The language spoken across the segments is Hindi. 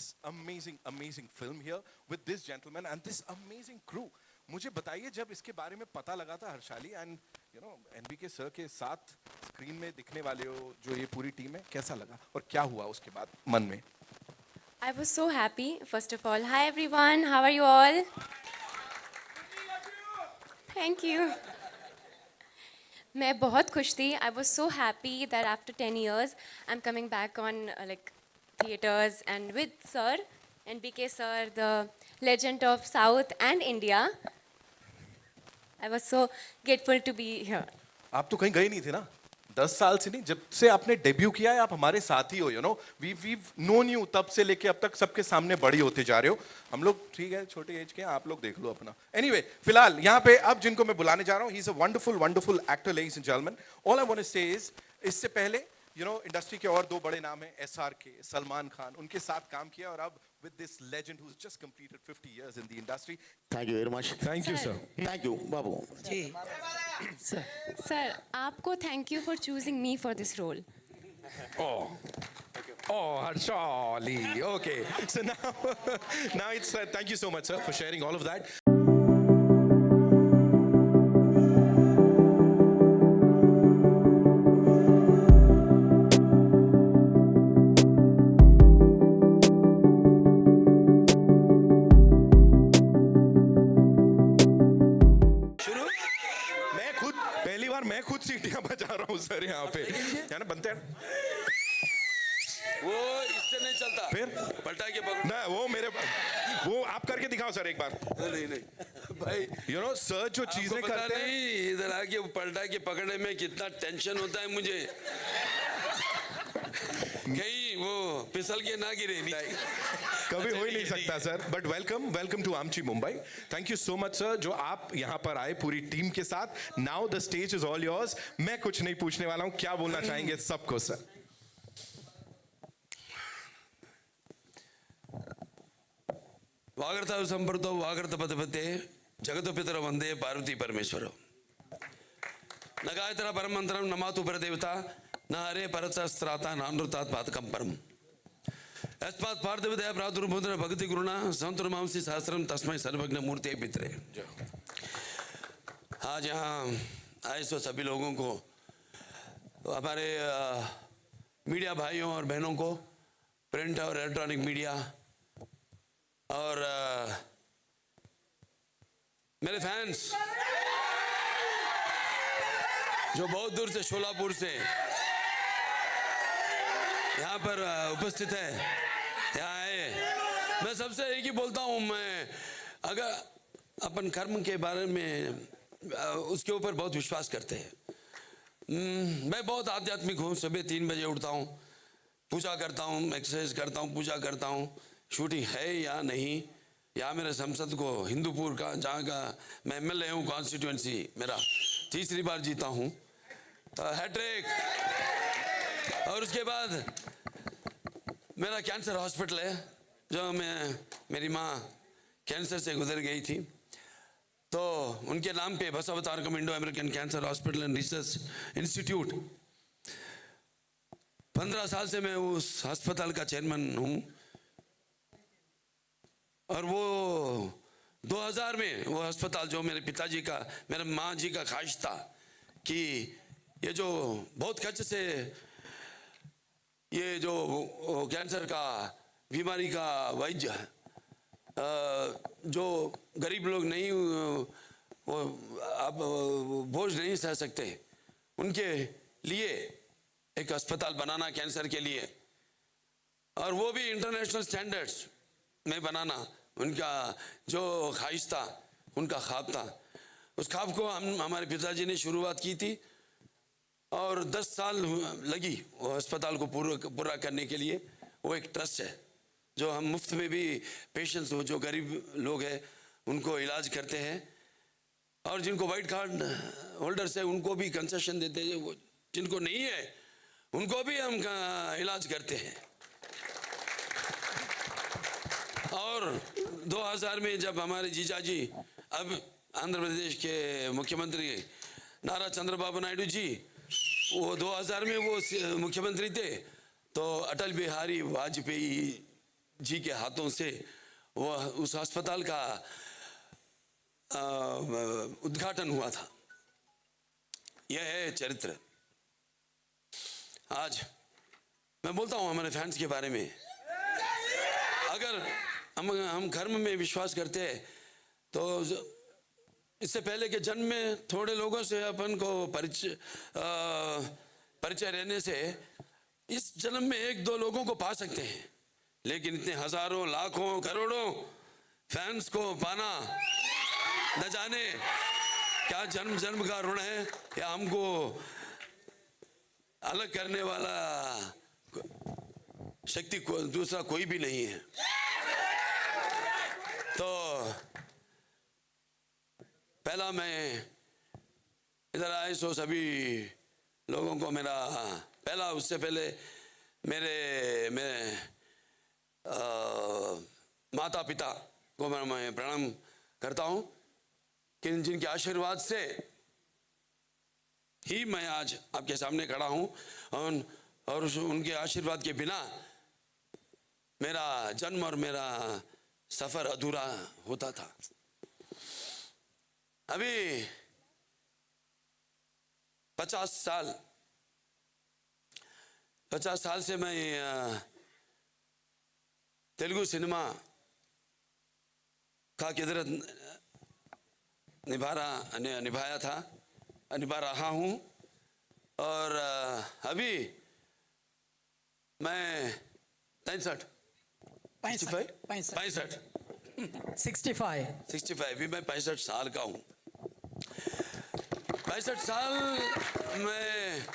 this amazing film here with this gentleman and this amazing crew. मुझे बताइए जब इसके बारे में पता लगा था हर्षाली एंड एनबीके सर के साथ स्क्रीन में दिखने वाले हो जो ये पूरी टीम है, कैसा लगा और क्या हुआ उसके बाद मन में? I was so happy, first of all. Hi everyone, how are you all? Thank you. मैं बहुत खुश थी. I was so happy that after 10 years, I'm coming back on like theaters and with Sir, NBK Sir, the legend of South and India. I was so grateful to be here. आप तो कहीं गए नहीं थे ना 10 साल से नहीं, जब से आपने डेब्यू किया है आप हमारे साथ ही हो, वी नोन यू तब से लेके अब तक सबके सामने बड़ी होते जा रहे हो. हम लोग ठीक है छोटे एज के हैं, आप लोग देख लो अपना. एनीवे फिलहाल यहाँ पे अब जिनको मैं बुलाने जा रहा हूँ, he is a wonderful actor ladies and gentleman. All I want to say is इससे पहले इंडस्ट्री के और दो बड़े नाम हैं, SRK, सलमान खान, उनके साथ काम किया और अब with this legend who's just completed 50 years in the industry. Thank you very much. Thank you, sir. Thank you, Babu. Ji Sir, आपको thank you for choosing me for this role. Oh, Harshali. Okay. So now it's thank you so much, sir, for sharing all of that. मैं खुद सीटियां बजा रहा हूँ सर यहाँ पे, है ना, बनते हैं वो इससे नहीं चलता, फिर पलटा के पकड़ ना, वो आप करके दिखाओ सर एक बार. नहीं भाई, सर जो चीजें करते हैं, नहीं इधर आके पलटा के पकड़ने में कितना टेंशन होता है मुझे, कहीं वो फिसल के ना गिरे. कभी हो ही नहीं सकता सर. बट वेलकम टू आमची Mumbai. Thank you so much sir जो आप यहाँ पर आए पूरी टीम के साथ. Now the stage is all yours. मैं कुछ नहीं पूछने वाला हूँ, क्या बोलना चाहेंगे सबको सर? वागर्ता संपर्तो वागर्त पदपते जगतो पितर वंदे पार्वती परमेश्वर न गायत्र परम मंत्रम नमातु परदेवता न हरे परतस्त्राता नानृतात पातकम परम अस्मात् पार्थिवदया प्रादुर्भूतः भक्ति गुरुणा संतुर्मांसि सहस्रम तस्मै सर्वज्ञ मूर्ते पितरे. आज यहाँ आए सो सभी लोगों को, हमारे मीडिया भाइयों और बहनों को, प्रिंट और इलेक्ट्रॉनिक मीडिया, और मेरे फैंस जो बहुत दूर से शोलापुर से यहाँ पर उपस्थित है, यहाँ आए, मैं सबसे एक ही बोलता हूँ, मैं अगर अपन कर्म के बारे में उसके ऊपर बहुत विश्वास करते हैं. मैं बहुत आध्यात्मिक हूँ. सुबह 3 बजे उठता हूँ, पूजा करता हूँ, एक्सरसाइज करता हूँ, पूजा करता हूँ. शूटिंग है या नहीं, यहाँ मेरे संसद को हिंदूपुर का, जहाँ का मैं MLA हूँ, कॉन्स्टिट्यूएंसी मेरा 3री बार जीता हूँ, तो हैट्रिक. और उसके बाद मेरा कैंसर हॉस्पिटल है, जो मेरी माँ कैंसर से गुजर गई थी, तो उनके नाम पे Basavatarakam Indo American cancer hospital and research institute, 15 साल से मैं उस अस्पताल का चेयरमैन हूँ. और वो 2000 में वो अस्पताल, जो मेरे पिताजी का, मेरे माँ जी का ख्वाहिश था कि ये जो बहुत खर्च से ये जो कैंसर का बीमारी का वैद्य जो गरीब लोग नहीं, वो अब बोझ नहीं सह सकते, उनके लिए एक अस्पताल बनाना कैंसर के लिए, और वो भी इंटरनेशनल स्टैंडर्ड्स में बनाना, उनका जो ख्वाहिश था, उनका ख्वाब था. उस ख्वाब को हमारे पिताजी ने शुरुआत की थी, और 10 साल लगी वो अस्पताल को पूरा करने के लिए. वो एक ट्रस्ट है जो हम मुफ्त में भी पेशेंट्स जो गरीब लोग हैं उनको इलाज करते हैं, और जिनको वाइट कार्ड होल्डर्स है उनको भी कंसेशन देते हैं, जिनको नहीं है उनको भी हम इलाज करते हैं. और 2000 में जब हमारे जीजाजी, अब आंध्र प्रदेश के मुख्यमंत्री नारा चंद्रबाबू नायडू जी, वो 2000 में वो मुख्यमंत्री थे, तो अटल बिहारी वाजपेयी जी के हाथों से वह उस अस्पताल का उद्घाटन हुआ था। यह है चरित्र। आज मैं बोलता हूँ हमारे फैंस के बारे में। अगर हम धर्म में विश्वास करते हैं तो इससे पहले के जन्म में थोड़े लोगों से अपन को परिचय रहने से इस जन्म में एक दो लोगों को पा सकते हैं, लेकिन इतने हजारों लाखों करोड़ों फैंस को पाना न जाने क्या जन्म जन्म का ऋण है, या हमको अलग करने वाला शक्ति दूसरा कोई भी नहीं है। तो पहला मैं इधर आए सो सभी लोगों को मेरा पहला, उससे पहले मेरे माता पिता को मैं प्रणाम करता हूँ कि जिनके आशीर्वाद से ही मैं आज आपके सामने खड़ा हूँ, और उनके आशीर्वाद के बिना मेरा जन्म और मेरा सफर अधूरा होता था। अभी 50 साल से मैं तेलुगु सिनेमा का किधर निभा रहा हूँ, और अभी मैं 65 भी मैं 65 साल का हूँ। 65 साल में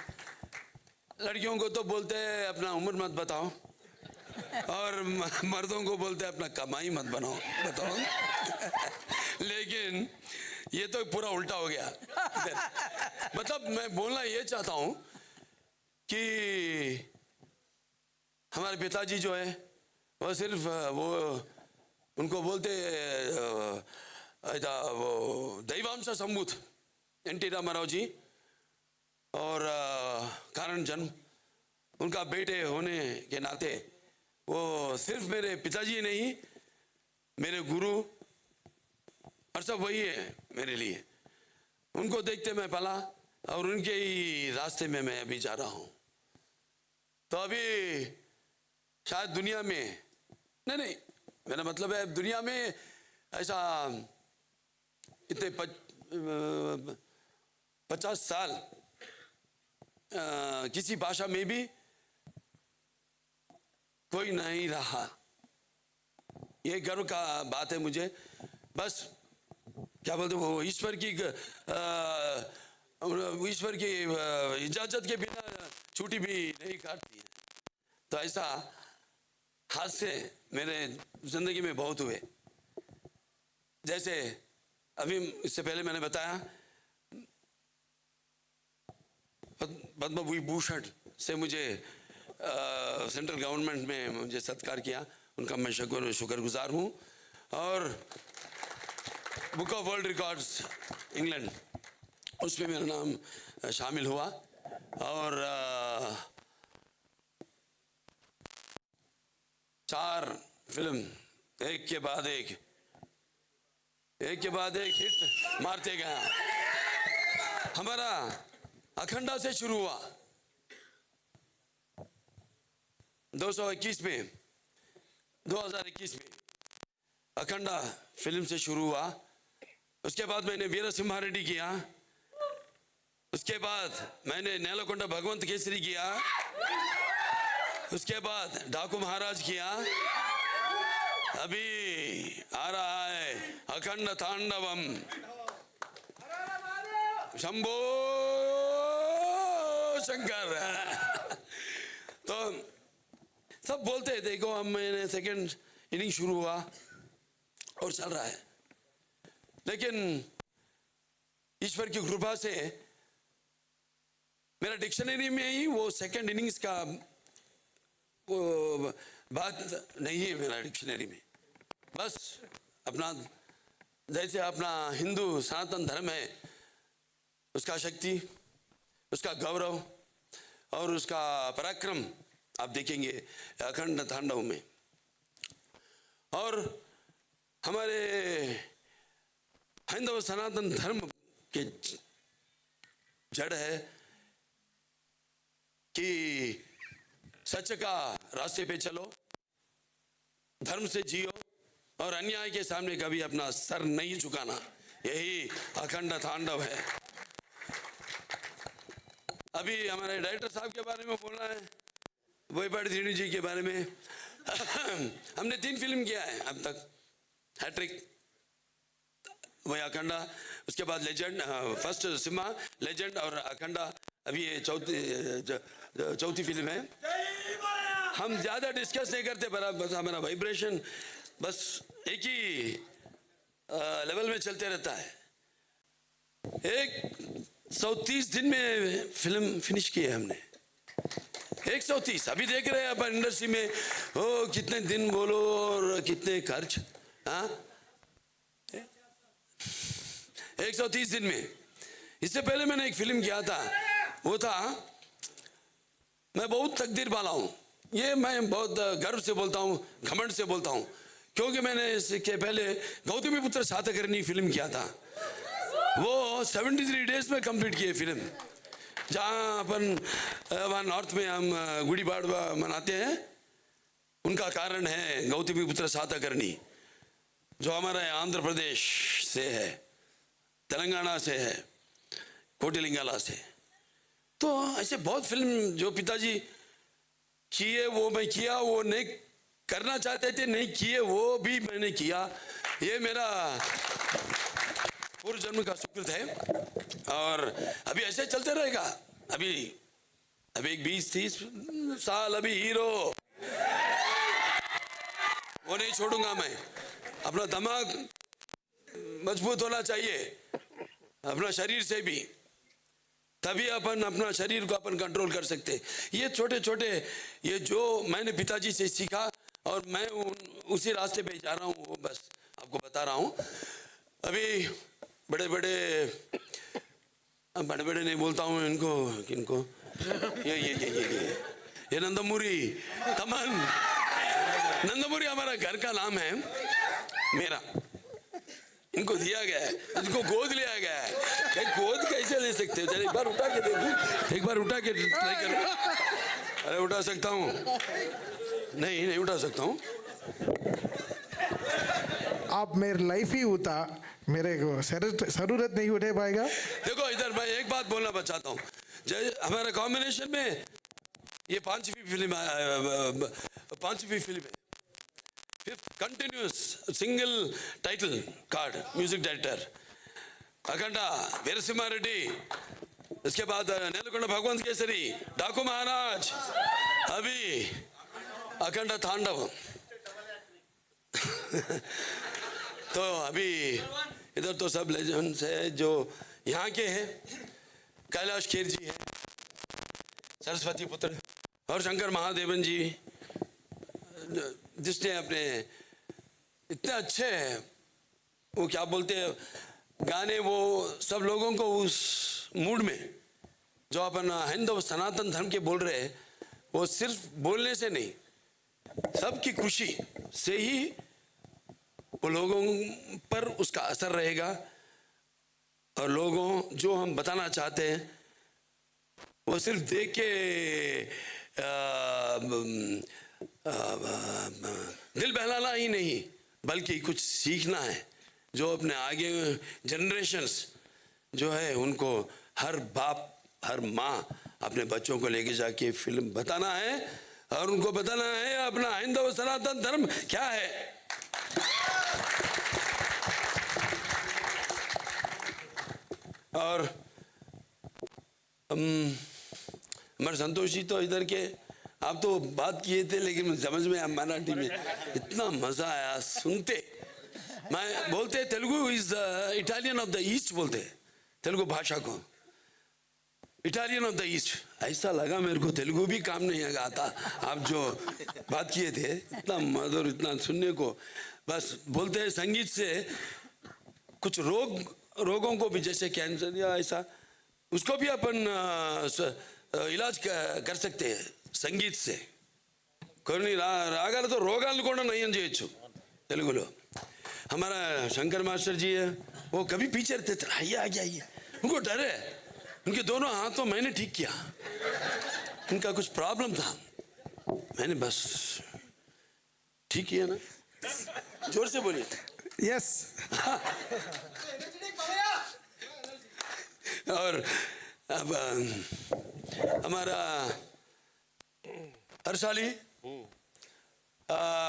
लड़कियों को तो बोलते हैं अपना उम्र मत बताओ, और मर्दों को बोलते हैं अपना कमाई मत बताओ। लेकिन ये तो पूरा उल्टा हो गया। मतलब मैं बोलना ये चाहता हूँ कि हमारे पिताजी जो है वो सिर्फ उनको बोलते वो दैवांश संभूत एन.टी. रामाराव जी, और कारण जन्म उनका बेटे होने के नाते वो सिर्फ मेरे पिताजी नहीं, मेरे गुरु और सब वही है मेरे लिए। उनको देखते मैं पला और उनके ही रास्ते में मैं अभी जा रहा हूँ। तो अभी शायद दुनिया में नहीं, मेरा मतलब है दुनिया में ऐसा इतने 50 साल किसी भाषा में भी कोई नहीं रहा। ये गर्व का बात है मुझे। बस क्या बोलते वो ईश्वर की इजाजत के बिना छुट्टी भी नहीं काटती है। तो ऐसा हादसे मेरे जिंदगी में बहुत हुए। जैसे अभी इससे पहले मैंने बताया पद्म विभूषण से मुझे सेंट्रल गवर्नमेंट में मुझे सत्कार किया, उनका मैं शुक्रगुजार हूँ। और book of world records England, उसमें मेरा नाम शामिल हुआ। और 4 फिल्म एक के बाद एक हिट मारते गया। हमारा अखंडा से शुरू हुआ 2021 में अखंडा फिल्म से शुरू हुआ। उसके बाद मैंने वीर सिम्हारेड्डी किया, उसके बाद मैंने नेलकोंडा भगवंत केसरी किया, उसके बाद डाकू महाराज किया, अभी आ रहा है अखंड तांडवम। शंभो शंकर। तो सब बोलते हैं देखो हम मैंने सेकंड इनिंग शुरू हुआ और चल रहा है, लेकिन ईश्वर की कृपा से मेरा डिक्शनरी में ही वो सेकंड इनिंग्स का वो बात नहीं है मेरा डिक्शनरी में। बस अपना जैसे अपना हिंदू सनातन धर्म है, उसका शक्ति, उसका गौरव और उसका पराक्रम आप देखेंगे अखंड तांडव में। और हमारे हिंदू सनातन धर्म के जड़ है कि सच का रास्ते पे चलो, धर्म से जियो और अन्याय के सामने कभी अपना सर नहीं झुकाना, यही अखंड तांडव है। अभी हमारे डायरेक्टर साहब के बारे में बोलना है, बोयपाटी श्रीनु जी के बारे में। हमने 3 फिल्म किया है अब तक, हैट्रिक, वही अखंडा, उसके बाद लेजेंड, फर्स्ट सिम्हा, लेजेंड और अखंडा, अभी ये चौथी फिल्म है। हम ज्यादा डिस्कस नहीं करते, बस हमारा वाइब्रेशन बस एक ही लेवल में चलते रहता है। 130 दिन में फिल्म फिनिश की है हमने, 130। अभी देख रहे हैं अपन इंडस्ट्री में, ओ कितने दिन बोलो और कितने खर्च, हाँ 130 दिन में। इससे पहले मैंने एक फिल्म किया था, वो था मैं बहुत तकदीर वाला हूँ। ये मैं बहुत गर्व से बोलता हूँ, घमंड से बोलता हूँ, क्योंकि मैंने इसके पहले गौतमीपुत्र सातकर्णी फिल्म किया था। वो 73 डेज में कंप्लीट किए फिल्म। जहाँ अपन वहाँ नॉर्थ में हम गुड़ी पाड़वा मनाते हैं, उनका कारण है गौतमीपुत्र सातकर्णी, जो हमारा आंध्र प्रदेश से है, तेलंगाना से है, कोटिलिंगाला से। तो ऐसे बहुत फिल्म जो पिताजी किए वो मैं किया, वो नहीं करना चाहते थे नहीं किए, वो भी मैंने किया। ये मेरा पूर्व जन्म का सुकृत है और अभी ऐसे चलते रहेगा। अभी एक 20-30 साल अभी हीरो, वो नहीं छोड़ूंगा मैं। अपना दिमाग मजबूत होना चाहिए, अपना शरीर से भी, तभी अपन अपना शरीर को अपन कंट्रोल कर सकते। ये छोटे छोटे ये जो मैंने पिताजी से सीखा और मैं उसी रास्ते पे जा रहा हूँ, वो बस आपको बता रहा हूँ। अभी बड़े बड़े नहीं बोलता हूँ इनको, किनको, ये नंदमुरी तमन, नंदमुरी हमारा घर का नाम है मेरा, इनको दिया गया है, इनको गोद लिया गया है। गोद कैसे ले सकते हो? एक बार उठा के देखो, एक बार उठा के ट्राई करो। अरे उठा सकता हूँ? नहीं उठा सकता हूँ। आप मेरे लाइफ ही उठा, मेरे को जरूरत नहीं उठे पाएगा। देखो इधर मैं एक बात बोलना चाहता हूँ, हमारे कॉम्बिनेशन में ये 5वीं फिल्म है, 5th continuous single title card, music director Akhanda Veerasimha Reddy, इसके बाद नेलकोंडा भगवंत केसरी, डाकू महाराज, अभी अखंडा तांडव। तो अभी इधर तो सब लेजेंड्स है जो यहाँ के हैं। कैलाश खेर जी है, सरस्वती पुत्र, और शंकर महादेवन जी, जिसने अपने इतने अच्छे हैं, वो क्या बोलते हैं गाने, वो सब लोगों को उस मूड में जो अपन हिंदू सनातन धर्म के बोल रहे हैं, वो सिर्फ बोलने से नहीं, सबकी खुशी से ही वो लोगों पर उसका असर रहेगा। और लोगों जो हम बताना चाहते हैं वो सिर्फ देख के दिल बहलाना ही नहीं, बल्कि कुछ सीखना है, जो अपने आगे जनरेशंस जो है उनको हर बाप हर माँ अपने बच्चों को लेके जाके फिल्म बताना है और उनको बताना है अपना हिंदू सनातन धर्म क्या है। और हमारे संतोष जी तो इधर के, आप तो बात किए थे लेकिन समझ में मराठी में इतना मजा आया सुनते। मैं बोलते Telugu is the Italian of the east, बोलते तेलुगु भाषा को इटालियन ऑफ द ईस्ट। ऐसा लगा मेरे को तेलुगु भी काम नहीं आता। आप जो बात किए थे इतना मधुर, इतना सुनने को, बस बोलते हैं संगीत से कुछ रोगों को भी, जैसे कैंसर या ऐसा, उसको भी अपन इलाज कर सकते हैं संगीत से. కొన్ని రాగాలతో రోగాలను కూడా నయం చేయొచ్చు. तेलुगु लो हमारा शंकर मास्टर जी है, वो कभी पीछे रहते थे, आइए आइए आइए, उनको डर है, उनके दोनों हाथों मैंने ठीक किया, उनका कुछ प्रॉब्लम था, मैंने बस ठीक किया ना, जोर से बोलिए। यस और अब हमारा हर्षाली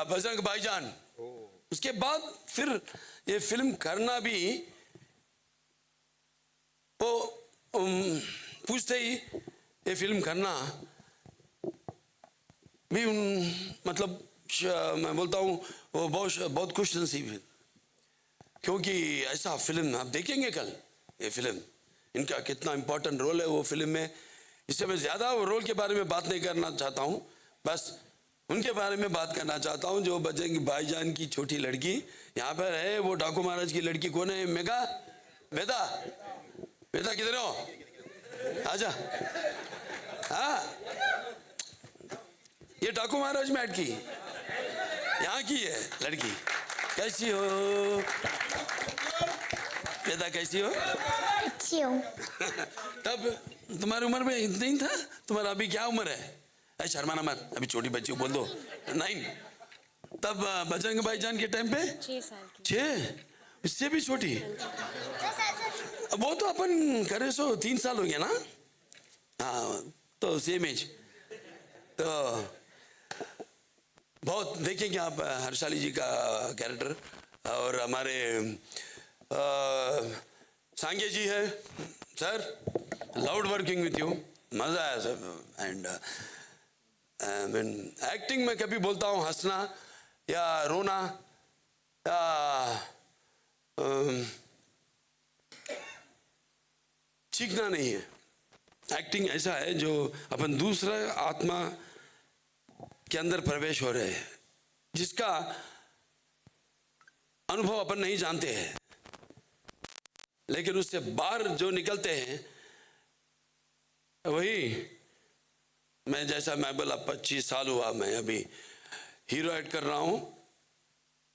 बजरंग भाईजान, उसके बाद फिर ये फिल्म करना भी वो पूछते ही ये फिल्म करना भी मतलब मैं बोलता हूँ वो बहुत खुश नसीब है, क्योंकि ऐसा फिल्म आप देखेंगे कल, ये फिल्म इनका कितना इम्पोर्टेंट रोल है वो फिल्म में। इससे मैं ज़्यादा वो रोल के बारे में बात नहीं करना चाहता हूँ, बस उनके बारे में बात करना चाहता हूँ जो बजरंग भाईजान की छोटी लड़की यहाँ पर है, वो डाकू महाराज की लड़की कौन है? मेघा, वेदा, वेदा किधर हो? आजा। हाँ, ये डाकू महाराज में ऐड की, यहाँ की है लड़की। कैसी हो वेदा, कैसी हो? अच्छी हूँ। तब तुम्हारी उम्र में इतना ही था, तुम्हारा अभी क्या उम्र है? अरे शर्माना मत, अभी छोटी बच्ची हो, बोल दो 9। तब बजरंग भाईजान के टाइम पे 6 साल की। 6, इससे भी छोटी। वो तो अपन करे सो 3 साल हो गया ना, हाँ, तो सेम एज। तो बहुत देखेंगे आप हर्षाली जी का कैरेक्टर, और हमारे सांगे जी है sir, loud working with you, मजा आया सर। एंड एक्टिंग में कभी बोलता हूँ हंसना या रोना या चीखना नहीं है, एक्टिंग ऐसा है जो अपन दूसरा आत्मा के अंदर प्रवेश हो रहे हैं, जिसका अनुभव अपन नहीं जानते हैं, लेकिन उससे बाहर जो निकलते हैं वही। मैं जैसा मैं बोला 25 साल हुआ, मैं अभी हीरो ऐड कर रहा हूँ,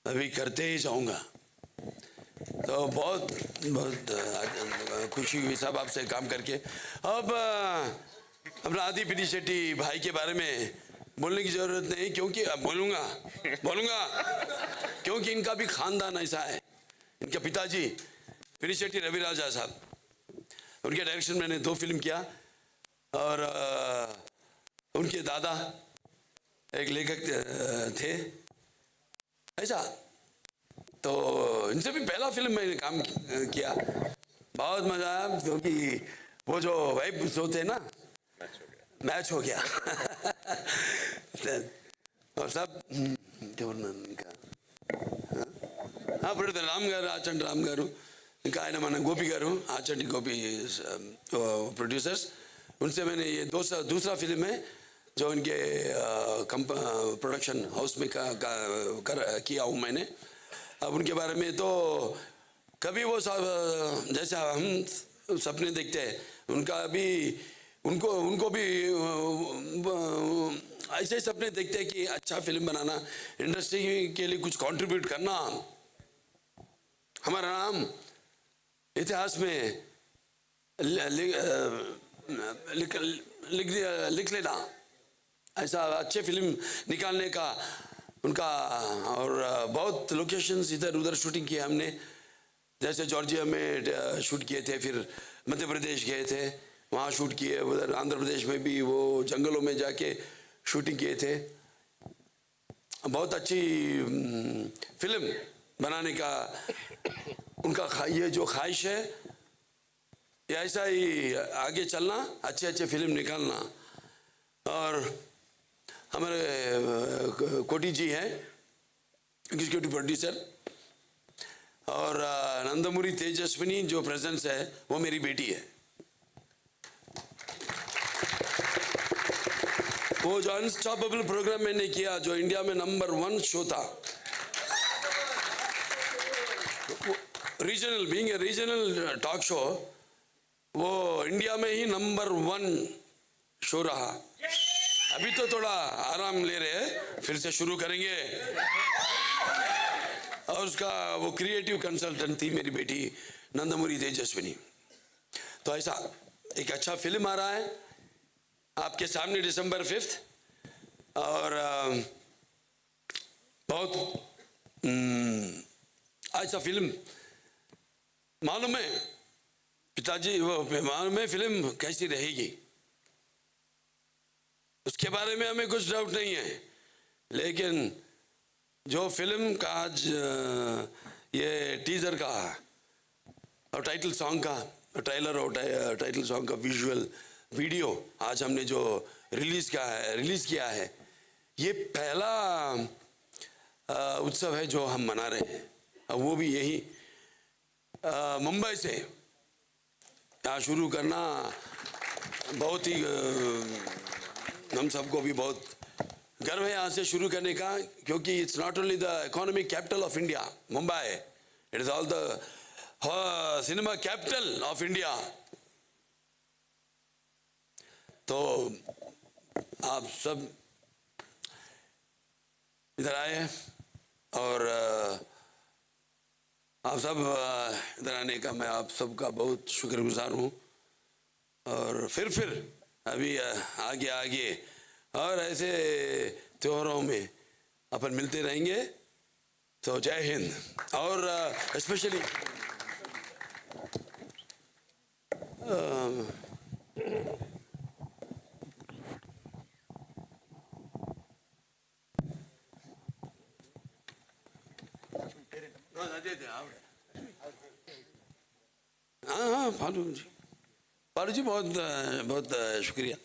अभी करते ही जाऊँगा। तो बहुत बहुत खुशी हुई सब आपसे काम करके। अब अपना आदि पिनी शेट्टी भाई के बारे में बोलने की ज़रूरत नहीं, क्योंकि अब बोलूँगा क्योंकि इनका भी खानदान ऐसा है। इनके पिताजी पिनी शेट्टी रवि राजा साहब, उनके डायरेक्शन मैंने 2 फिल्म किया, और उनके दादा एक लेखक थे ऐसा। तो इनसे भी पहला फिल्म मैंने काम किया, बहुत मज़ा आया, क्योंकि वो जो वाइब्स होते हैं ना, मैच हो गया और सब का हाँ प्रोड्यूसर राम गारू, आचंड राम गारू, ఇంకా ఆయన మన గోపి గారు, ఆచండి గోపి प्रोड्यूसर्स, उनसे मैंने ये दूसरा फिल्म है जो इनके प्रोडक्शन हाउस में किया हूँ मैंने। अब उनके बारे में तो कभी वो जैसे हम सपने देखते हैं, उनका भी उनको भी ऐसे सपने देखते हैं कि अच्छा फिल्म बनाना, इंडस्ट्री के लिए कुछ कंट्रीब्यूट करना, हमारा नाम इतिहास में लिख लेना, ऐसा अच्छे फिल्म निकालने का उनका। और बहुत लोकेशंस इधर उधर शूटिंग किए हमने, जैसे जॉर्जिया में शूट किए थे, फिर मध्य प्रदेश गए थे, वहाँ शूट किए, उधर आंध्र प्रदेश में भी वो जंगलों में जाके शूटिंग किए थे। बहुत अच्छी फिल्म बनाने का उनका ये जो ख्वाहिश है, ऐसा ही आगे चलना, अच्छे अच्छे फिल्म निकालना। और हमारे कोटी जी हैं एग्जीक्यूटिव प्रोड्यूसर, और नंदमुरी तेजस्विनी जो प्रेजेंस है वो मेरी बेटी है। वो जो अनस्टॉपेबल प्रोग्राम मैंने किया जो इंडिया में नंबर 1 शो था, regional, being a regional talk show, वो इंडिया में ही नंबर 1 शो रहा। अभी तो थोड़ा आराम ले रहे हैं, फिर से शुरू करेंगे। और उसका वो क्रिएटिव कंसल्टेंट थी मेरी बेटी नंदमुरी तेजस्विनी। तो ऐसा एक अच्छा फिल्म आ रहा है आपके सामने दिसंबर 5 और बहुत ऐसा फिल्म मालूम है पिताजी, वो मालूम है फिल्म कैसी रहेगी उसके बारे में हमें कुछ डाउट नहीं है, लेकिन जो फिल्म का आज ये टीजर का और टाइटल सॉन्ग का ट्रेलर और टाइटल सॉन्ग का विजुअल वीडियो आज हमने जो रिलीज किया है, ये पहला उत्सव है जो हम मना रहे हैं, और वो भी यही मुंबई से यहाँ शुरू करना बहुत ही हम सबको भी बहुत गर्व है यहाँ से शुरू करने का, क्योंकि it's not only the economic capital of India Mumbai, it is all the cinema capital of India. तो आप सब इधर आए और आप सब इधर आने का मैं आप सबका बहुत शुक्रगुजार हूँ, और फिर अभी आगे और ऐसे त्योहारों में अपन मिलते रहेंगे। तो जय हिंद। और स्पेशली हाँ फालू जी बहुत शुक्रिया,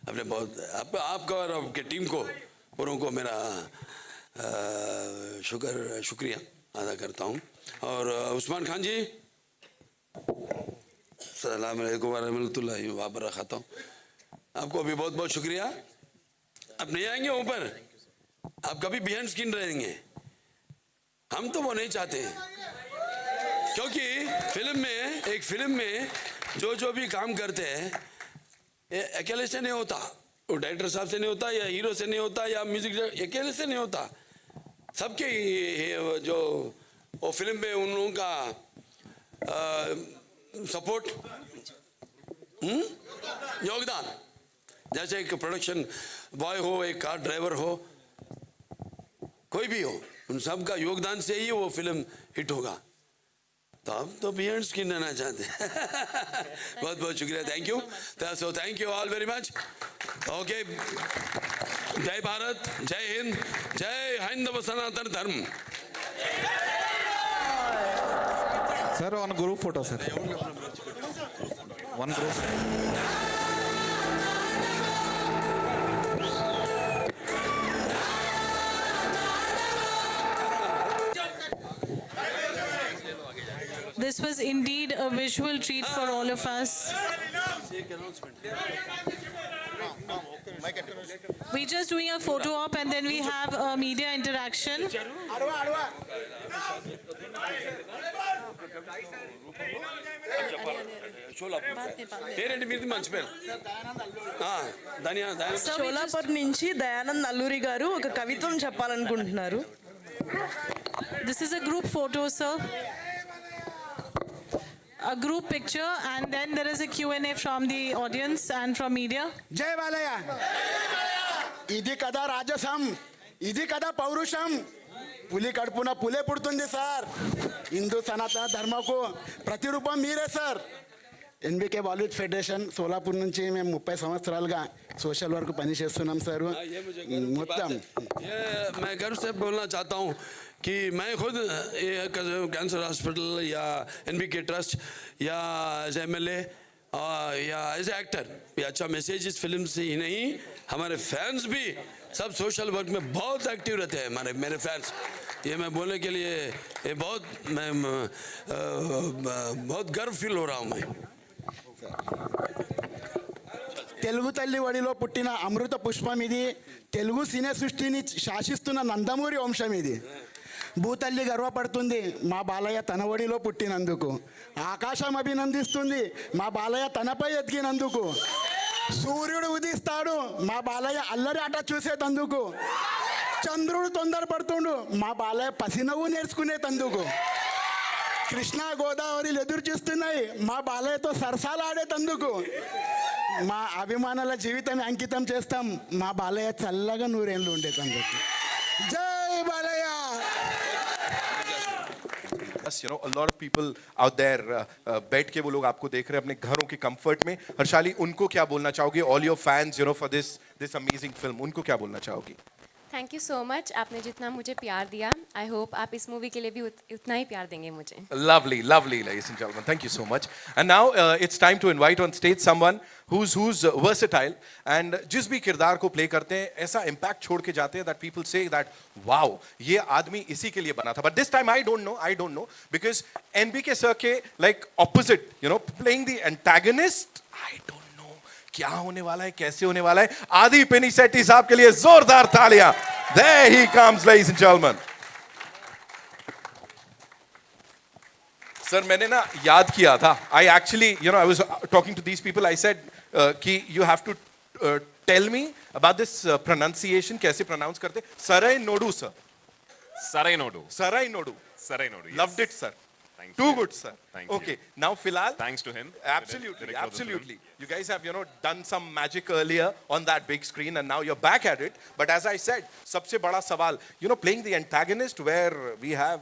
आपने बहुत आपका और आपके टीम को पूरों को मेरा शुक्रिया अदा करता हूँ। और उस्मान खान जी सलाम अलैकुम वरहमतुल्लाहि वबरकातुहू, आपको भी बहुत बहुत शुक्रिया। आप नहीं आएंगे ऊपर, आप कभी बिहाइंड स्क्रीन रहेंगे, हम तो वो नहीं चाहते हैं, क्योंकि एक फिल्म में जो भी काम करते हैं अकेले से नहीं होता, वो डायरेक्टर साहब से नहीं होता, या हीरो से नहीं होता, या म्यूजिक अकेले से नहीं होता, सबके जो वो फिल्म में उन लोगों का सपोर्ट योगदान, जैसे एक प्रोडक्शन बॉय हो, एक कार ड्राइवर हो, कोई भी हो, उन सब का योगदान से ही वो फिल्म हिट होगा। तो हम तो बिहाइंड स्क्रीन रहना चाहते हैं। बहुत बहुत शुक्रिया, thank you. So thank you all very much. Okay, जय भारत, जय हिंद, जय हैंदव सनातन धर्म। Sir one group photo sir, one group. This was indeed a visual treat for all of us. We're just doing a photo op and then we have a media interaction. Solapur నుంచి దయానంద్ నల్లూరి గారు ఒక కవిత్వం చెప్పాలనుకుంటున్నారు. This is a group photo, sir. A group picture, and then there is a Q&A from the audience and from media. జై బాలయ్య. ఇది కదా రాజసం, ఇది కదా పౌరుషం. పులి కడుపున పులే పుడుతుంది సార్. హిందూ సనాతన ధర్మకు ప్రతిరూపం మీరే sir. NBK Bollywood federation Solapur నుంచి మేము 30 సంవత్సరాలుగా సోషల్ వర్క్ పని చేస్తున్నాం సార్. మొత్తం मैं गर्व से बोलना चाहता हूँ कि मैं खुद कैंसर हॉस्पिटल या एनबीके ट्रस्ट या एज एमएलए या एज एक्टर ये अच्छा मैसेज इस फिल्म से ही नहीं, हमारे फैंस भी सब सोशल वर्क में बहुत एक्टिव रहते हैं। मेरे फैंस, ये मैं बोलने के लिए ये बहुत गर्व फील हो रहा हूँ मैं। తెలుగు తల్లి ఒడిలో పుట్టిన అమృత పుష్పం ఇది. తెలుగు సినీ సృష్టిని శాసిస్తున్న నందమూరి వంశం ఇది. భూతల్లి గర్వపడుతుంది మా బాలయ్య తన ఒడిలో పుట్టినందుకు. ఆకాశం అభినందిస్తుంది మా బాలయ్య తనపై ఎదిగినందుకు. సూర్యుడు ఉదిస్తాడు మా బాలయ్య అల్లరి ఆట చూసేటందుకు. చంద్రుడు తొందరపడుతుండు మా బాలయ్య పసినవ్వు నేర్చుకునేటందుకు కృష్ణా గోదావరిలు ఎదురు చూస్తున్నాయి మా బాలయ్యతో సరసాలు ఆడేటందుకు మా అభిమానుల జీవితాన్ని అంకితం చేస్తాం మా బాలయ్య చల్లగా నూరేళ్ళు ఉండేటందుకు జై Balayya You know, a lot of people out there बैठ के वो लोग आपको देख रहे हैं अपने घरों के कंफर्ट में. हर्षाली, उनको क्या बोलना चाहोगे? All your fans, you know, for this amazing film, उनको क्या बोलना चाहोगी? Thank you so much. आपने जितना मुझे प्यार दिया, आई होप आप इस मूवी के लिए भी उतना ही प्यार देंगे मुझे. Lovely, lovely, ladies and gentlemen. Thank you so much. And now it's time to invite on stage someone who's versatile and जिस भी किरदार को प्ले करते हैं ऐसा इम्पैक्ट छोड़ के जाते हैं that people say that wow ये आदमी इसी के लिए बना था. But this time I don't know because NBK sir के like opposite, you know, playing the antagonist, I don't know क्या होने वाला है, कैसे होने वाला है. आदि पिनिसेट्टी साहब के लिए जोरदार तालियां. There he comes, ladies and gentlemen. Sir मैंने ना याद किया था. I actually, you know, I was talking to these people. I said कि you have to tell me about this pronunciation. कैसे pronounce करते? Sarai Nodu, sir. Sarai Nodu. Sarai Nodu. Sarai Nodu. Yes. Loved it, sir. Thank Too you. good, sir. Thank you. Okay, now Filal. Thanks to him. Absolutely, director of the film. absolutely. You guys have, you know, done some magic earlier on that big screen, and now you're back at it. But as I said, सबसे बड़ा सवाल, you know, playing the antagonist where we have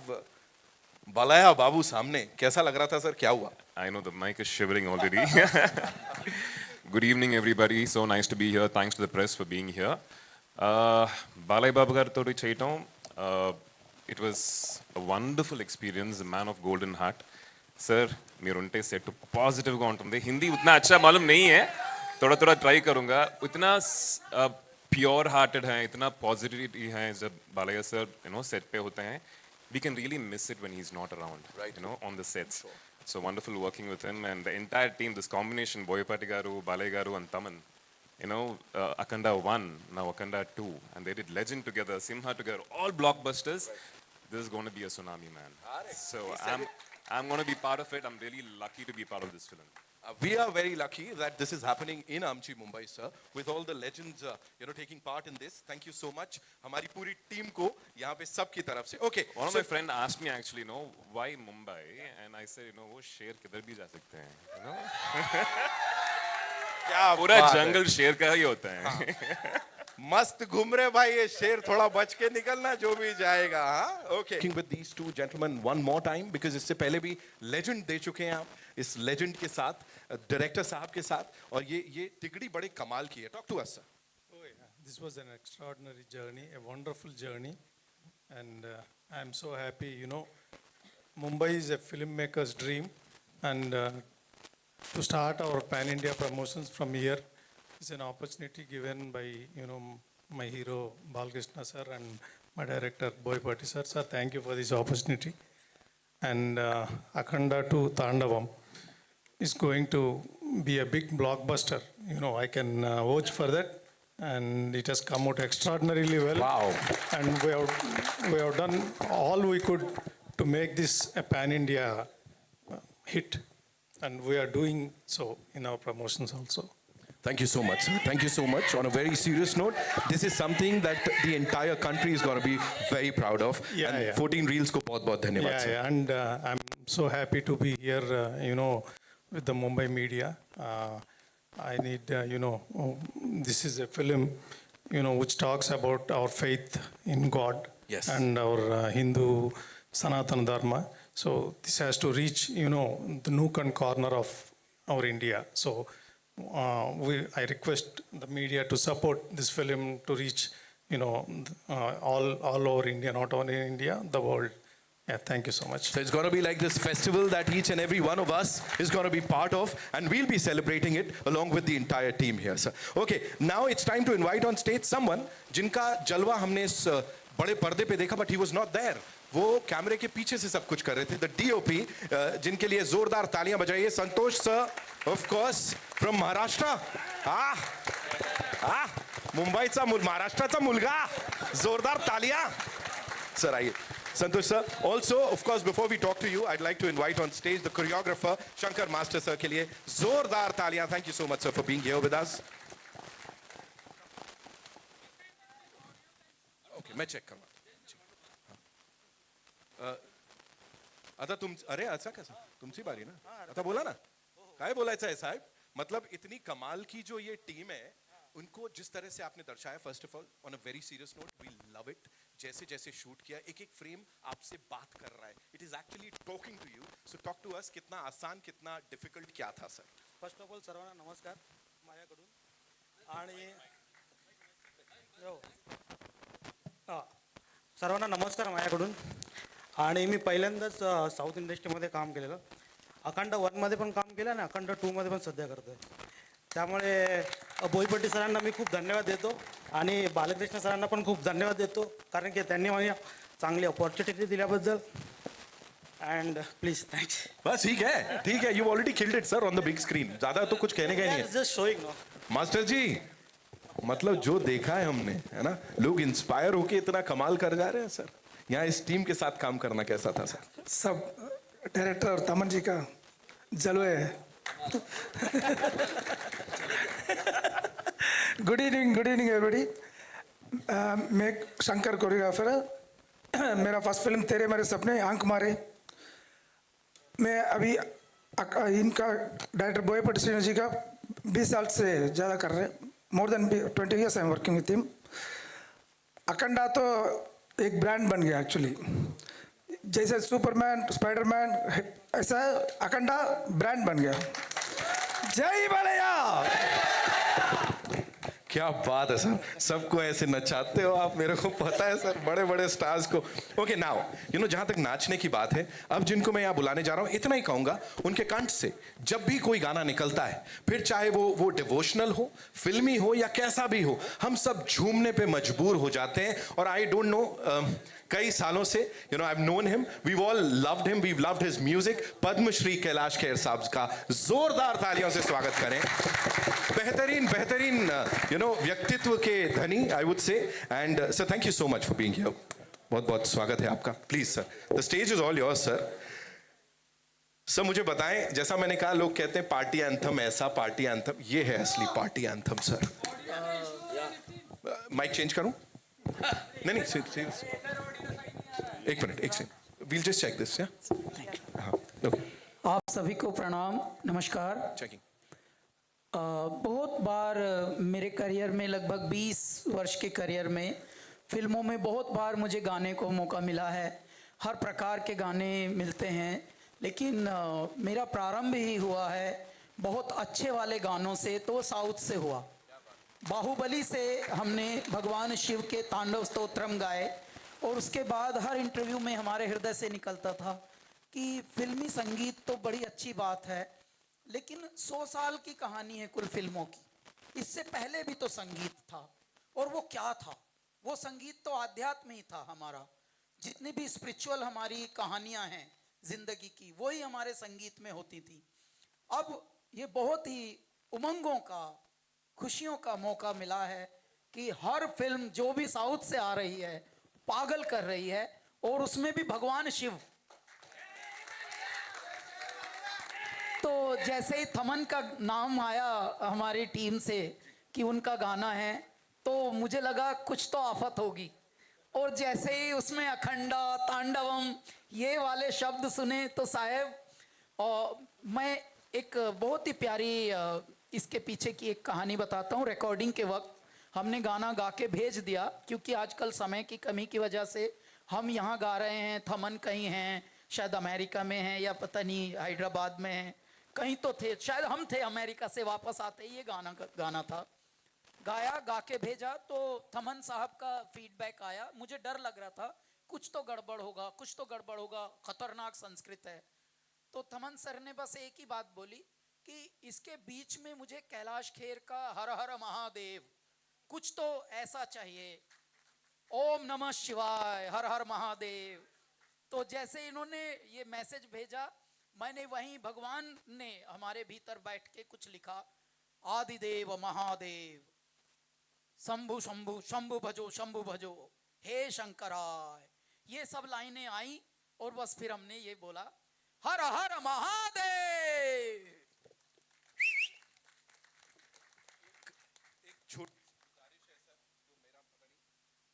Balaya Babu सामने, कैसा लग रहा था सर? क्या हुआ? I know the mic is shivering already. Good evening, everybody. So nice to be here. Thanks to the press for being here. Balai Babu garto cheytam. It was a wonderful experience. A man of golden heart. Sir, मेरुंटे set to positive गा उन्टुंदे. हिंदी उतना अच्छा मालूम नहीं है. थोड़ा try करूँगा. उतना pure hearted हैं, इतना positivity हैं जब Balayya sir, you know, set पे होते हैं. We can really miss it when he's not around, right? You know, on the sets. Sure. So wonderful working with him and the entire team. This combination, Boyapati Garu, Balai Garu, and Taman. You know, Akanda 1, now Akanda 2, and they did Legend together, Simha together, all blockbusters. Right. This is going to be a tsunami, man. So I'm going to be part of it. I'm really lucky to be part of this film. We are very lucky that this is happening in Amchi, Mumbai, sir, with all the legends, you know, taking part in this. Thank you so much. हमारी पूरी team को यहाँ पे सब की तरफ से. Okay. One of my friends asked me actually, you know, why Mumbai? And I said, you know, वो शेर किधर भी जा सकते हैं, you know. क्या पूरा जंगल शेर का ही होता है. मस्त घूम रहे भाई ये शेर थोड़ा बच के निकलना जो भी जाएगा. हाँ okay. With these two gentlemen one more time because इससे पहले भी legend दे चुके हैं आप इस legend के साथ डायरेक्टर साहब के साथ और ये तिगड़ी बड़े कमाल की है. Talk to us, sir. Oh yeah, this was an extraordinary journey, a wonderful journey, and I'm so happy. You know, Mumbai is a filmmaker's dream, and to start our pan-India promotions from here is an opportunity given by, you know, my hero Balkrishna sir and my director Boyapati sir. Sir, thank you for this opportunity. And Akhanda 2 Tandavam is going to be a big blockbuster. You know, I can vouch for that. And it has come out extraordinarily well. Wow. And we have done all we could to make this a pan-India hit. And we are doing so in our promotions also. Thank you so much, sir. Thank you so much. On a very serious note, this is something that the entire country is going to be very proud of. Yeah, and yeah. 14 Reels को बहुत-बहुत धन्यवाद, sir. Yeah, and I'm so happy to be here, you know, with the Mumbai media. I need, you know, this is a film, you know, which talks about our faith in God. Yes. And our Hindu Sanatana Dharma. So this has to reach, you know, the nook and corner of our India. So I request the media to support this film to reach, you know, all over India, not only in India, the world. Yeah, thank you so much. So it's going to be like this festival that each and every one of us is going to be part of, and we'll be celebrating it along with the entire team here, sir. Okay, now it's time to invite on stage someone जिनका जलवा हमने इस बड़े पर्दे पे देखा, but he was not there. वो कैमरे के पीछे से सब कुछ कर रहे थे. The DOP, जिनके लिए जोरदार तालियां बजाइए. संतोष sir, of course, from Maharashtra. मुंबईचा महाराष्ट्राचा मुलगा. जोरदार तालियां. Sir, आइए. Santosh sir, also, of course, before we talk to you, I'd like to invite on stage the choreographer, Shankar Master sir के लिए जोरदार तालियां. Thank you so much, sir, for being here with us. Okay. मैं चेक करवा आता तुम अरे अच्छा कैसा तुमची बारी ना आता बोला ना काय बोलायचं आहे साहेब मतलब इतनी कमाल की जो ये टीम है उनको जिस तरह से आपने दर्शाया first of all on a very serious note we love it जैसे जैसे शूट किया एक एक फ्रेम आपसे बात कर रहा है it is actually talking to you so talk to us कितना आसान कितना डिफिकल्ट क्या था सर फर्स्ट ऑफ ऑल सर्वांना नमस्कार माझ्याकडून आणि हो. हा. सर्वांना नमस्कार माझ्याकडून आणि मी पहिल्यांदाच साऊथ इंडस्ट्रीमध्ये काम केलेलं अखंड 1मध्ये पण काम केलं आणि अखंड 2मध्ये पण सध्या करतो आहे त्यामुळे बोईपट्टी सरांना मी खूप धन्यवाद देतो आणि बालकृष्ण सरांना पण खूप धन्यवाद देतो कारण की त्यांनी मला चांगली अपॉर्च्युनिटी दिल्याबद्दल एंड प्लीज थँक्स बस ठीक है you already killed it sir on the big screen ज्यादा तो कुछ कहने का ही नहीं है जस्ट शोइंग नो मास्टर जी मतलब जो देखा है हमने है ना लोग इंस्पायर होके इतना कमाल कर जा रहे हैं सर यहाँ इस टीम के साथ काम करना कैसा था सर सब डायरेक्टर तमन जी का जलवे है गुड इवनिंग एवरीबॉडी मैं शंकर कोरियोग्राफर मेरा फर्स्ट फिल्म तेरे मेरे सपने आंख मारे मैं अभी इनका डायरेक्टर बोयपट्टी श्रीनिवास जी का 20 साल से ज़्यादा कर रहे हैं more than 20 years I am working with him Akhanda तो एक ब्रांड बन गया एक्चुअली जैसे सुपरमैन स्पाइडरमैन ऐसा अखंडा ब्रांड बन गया जय बालैया क्या बात है सर सबको ऐसे नचाते हो आप मेरे को पता है सर बड़े बड़े स्टार्स को ओके नाउ यू नो जहां तक नाचने की बात है अब जिनको मैं यहाँ बुलाने जा रहा हूँ इतना ही कहूंगा उनके कंठ से जब भी कोई गाना निकलता है फिर चाहे वो डिवोशनल हो फिल्मी हो या कैसा भी हो हम सब झूमने पे मजबूर हो जाते हैं और आई डोंट नो कई सालों से you know I have known him we all loved him we loved his music Padma Shri Kailash Kher साहब का जोरदार तालियों से स्वागत करें बेहतरीन यू नो व्यक्तित्व के धनी I would say and sir thank you so much for being here बहुत बहुत स्वागत है आपका please sir the stage is all yours sir मुझे बताएं जैसा मैंने कहा लोग कहते हैं पार्टी एंथम ऐसा पार्टी एंथम ये है असली party anthem sir mike change करूं नहीं सीरियस एक minute we'll just check this हाँ ओके आप सभी को प्रणाम नमस्कार चेकिंग बहुत बार मेरे करियर में लगभग 20 वर्ष के करियर में फिल्मों में बहुत बार मुझे गाने को मौका मिला है हर प्रकार के गाने मिलते हैं लेकिन मेरा प्रारंभ ही हुआ है बहुत अच्छे वाले गानों से तो साउथ से हुआ बाहुबली से हमने भगवान शिव के तांडव स्तोत्रम गाए और उसके बाद हर इंटरव्यू में हमारे हृदय से निकलता था कि फिल्मी संगीत तो बड़ी अच्छी बात है लेकिन 100 साल की कहानी है कुल फिल्मों की इससे पहले भी तो संगीत था और वो क्या था वो संगीत तो आध्यात्म ही था हमारा जितनी भी स्पिरिचुअल हमारी कहानियां हैं जिंदगी की वही हमारे संगीत में होती थी अब ये बहुत ही उमंगों का खुशियों का मौका मिला है कि हर फिल्म जो भी साउथ से आ रही है पागल कर रही है और उसमें भी भगवान शिव तो जैसे ही थमन का नाम आया हमारी टीम से कि उनका गाना है तो मुझे लगा कुछ तो आफत होगी और जैसे ही उसमें अखंडा तांडवम ये वाले शब्द सुने तो साहब मैं एक बहुत ही प्यारी इसके पीछे की एक कहानी बताता हूँ रिकॉर्डिंग के वक्त हमने गाना गा के भेज दिया क्योंकि आजकल समय की कमी की वजह से हम यहाँ गा रहे हैं थमन कहीं हैं शायद अमेरिका में हैं या पता नहीं हैदराबाद में हैं कहीं तो थे शायद हम थे अमेरिका से वापस आते ही ये गाना था गाया गा के भेजा तो थमन साहब का फीडबैक आया मुझे डर लग रहा था कुछ तो गड़बड़ होगा खतरनाक संस्कृत है तो थमन सर ने बस एक ही बात बोली कि इसके बीच में मुझे कैलाश खेर का हर हर महादेव कुछ तो ऐसा चाहिए ओम नमः शिवाय हर हर महादेव तो जैसे इन्होंने ये मैसेज भेजा मैंने वहीं भगवान ने हमारे भीतर बैठ के कुछ लिखा आदिदेव महादेव शंभु शंभु शंभु भजो हे शंकराय ये सब लाइनें आई और बस फिर हमने ये बोला हर हर महादेव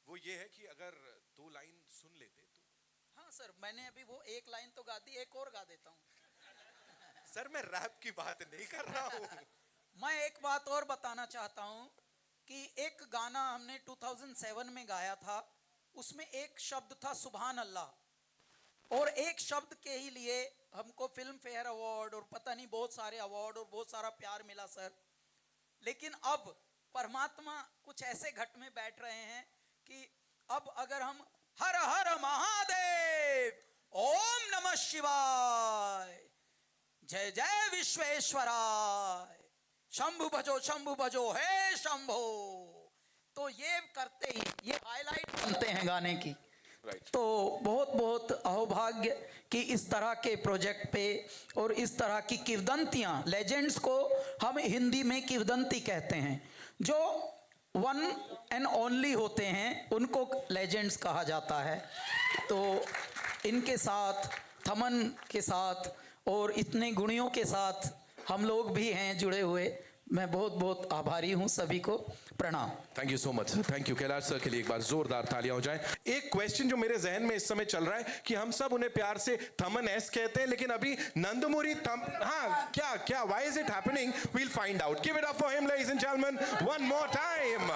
वो ये है कि अगर 2 लाइन सुन लेते तो। हाँ सर, मैंने अभी वो एक लाइन तो गा दी, एक और गा देता हूँ। सर मैं रैप की बात नहीं कर रहा हूँ। मैं एक बात और बताना चाहता हूँ कि एक गाना हमने 2007 में गाया था, उसमें एक शब्द था सुभान अल्लाह, और एक शब्द के ही लिए हमको फिल्म फेयर अवार्ड और पता नहीं बहुत सारे अवार्ड और बहुत सारा प्यार मिला सर। लेकिन अब परमात्मा कुछ ऐसे घट में बैठ रहे हैं कि अब अगर हम हर हर महादेव, ओम नमः शिवाय, जय जय विश्वेश्वराय, शंभु भजो हे शंभो, तो ये करते ही ये हाईलाइट बनते हैं गाने की। तो बहुत बहुत अहोभाग्य कि इस तरह के प्रोजेक्ट पे और इस तरह की किवदंतियां, लेजेंड्स को हम हिंदी में किवदंती कहते हैं, जो वन एंड ओनली होते हैं उनको लेजेंड्स कहा जाता है। तो इनके साथ, थमन के साथ और इतने गुणियों के साथ हम लोग भी हैं जुड़े हुए। मैं बहुत बहुत आभारी हूं, सभी को प्रणाम। Thank you so much sir, thank you. Kailash sir के लिए एक बार जोरदार तालियां हो जाएं। एक क्वेश्चन जो मेरे जहन में इस समय चल रहा है कि हम सब उन्हें प्यार से थमन एस कहते हैं, लेकिन अभी नंदमुरी हाँ क्या why is it happening, we will find out. Give it up for him ladies and gentleman one more time.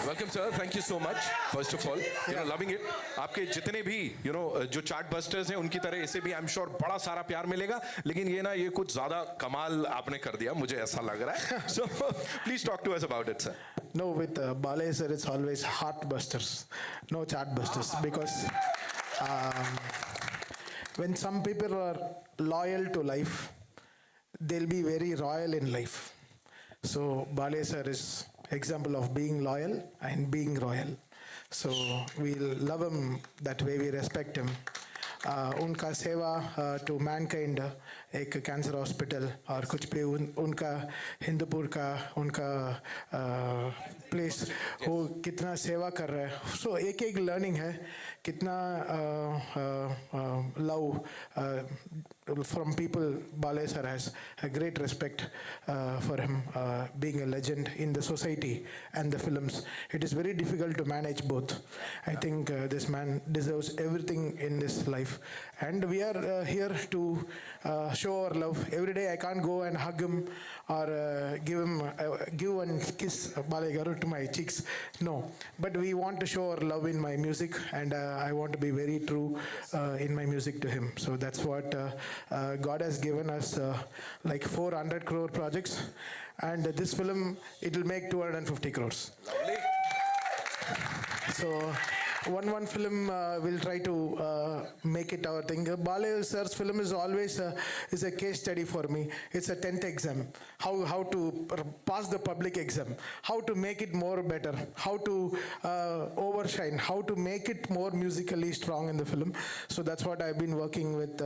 Welcome sir, thank you so much. First of all loving it. आपके जितने भी जो चार्ट बस्टर्स हैं उनकी तरह इसे भी आई एम श्योर बड़ा सारा प्यार मिलेगा, लेकिन ये कुछ ज्यादा कमाल आपने कर दिया, मुझे ऐसा लग रहा है। So please talk to us about it sir. No, with Balay sir, it's always heart busters, no chart busters, because when some people are loyal to life, they'll be very royal in life. So Balay sir is example of being loyal and being royal. So we'll love him that way, we respect him. उनका सेवा टू मैनकाइंड, एक कैंसर हॉस्पिटल और कुछ भी उनका हिंदूपुर का उनका प्लेस, वो कितना सेवा कर रहा है। सो एक एक लर्निंग है, कितना love from people. Balay sir has a great respect for him being a legend in the society and the films. It is very difficult to manage both. I think this man deserves everything in this life, and we are here to show our love. Every day I can't go and hug him or give one kiss Balay garu to my cheeks, no, but we want to show our love in my music, and I want to be very true in my music to him. So that's what God has given us, like 400 crore projects, and this film, it will make 250 crores. Lovely. So one film we'll try to make it our thing. Balay sir's film is always is a case study for me. It's a 10th exam, how to pass the public exam, how to make it more better, how to overshine, how to make it more musically strong in the film. So that's what I've been working with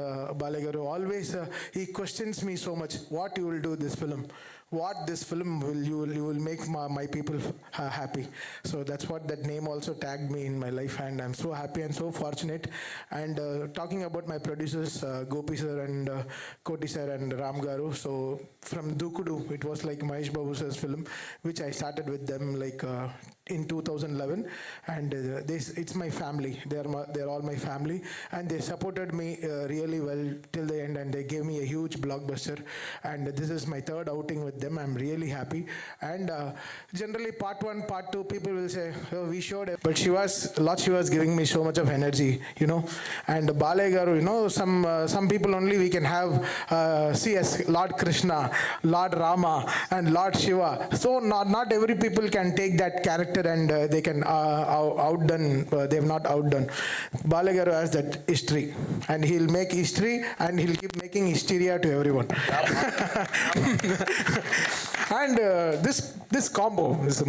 Balay garu. Always he questions me so much, what you will do this film, what this film you will make my people happy. So that's what that name also tagged me in my life, and I'm so happy and so fortunate. And talking about my producers, Gopi sir and Koti sir and Ram garu. So from Dukudu, it was like Mahesh Babu sir's film, which I started with them like in 2011, and it's my family. They're all my family, and they supported me really well till the end, and they gave me a huge blockbuster. And this is my third outing with them. I'm really happy. And generally part 1, part 2, people will say, oh, we showed it, but she was giving me so much of energy, And Balay garu, some people only we can have see as Lord Krishna, Lord Rama, and Lord Shiva. So not every people can take that character and they can outdone. They have not outdone. Balay garu has that history, and he'll make history, and he'll keep making hysteria to everyone. And this combo is the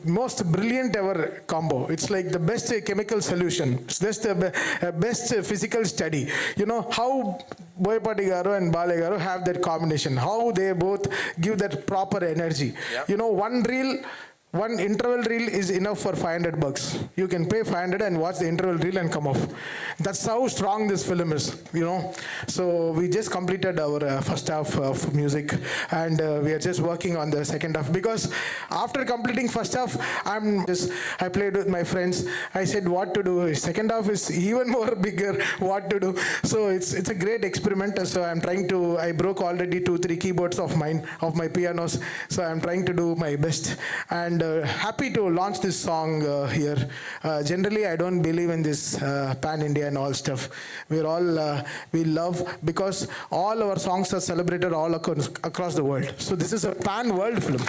most brilliant ever combo. It's like the best chemical solution. It's just the best physical study. How Boyapati garu and Balay garu have that combination. How they both give that proper energy. Yeah. One reel one interval reel is enough for $500. You can pay 500 and watch the interval reel and come off. That's how strong this film is, you know. So we just completed our first half of music, and we are just working on the second half, because after completing first half, I played with my friends. I said what to do. Second half is even more bigger. What to do? So it's a great experiment. So I broke already 2-3 keyboards of mine, of my pianos. So I'm trying to do my best, and happy to launch this song here. Generally, I don't believe in this pan-India and all stuff. We love, because all our songs are celebrated all across the world. So this is a pan-world film.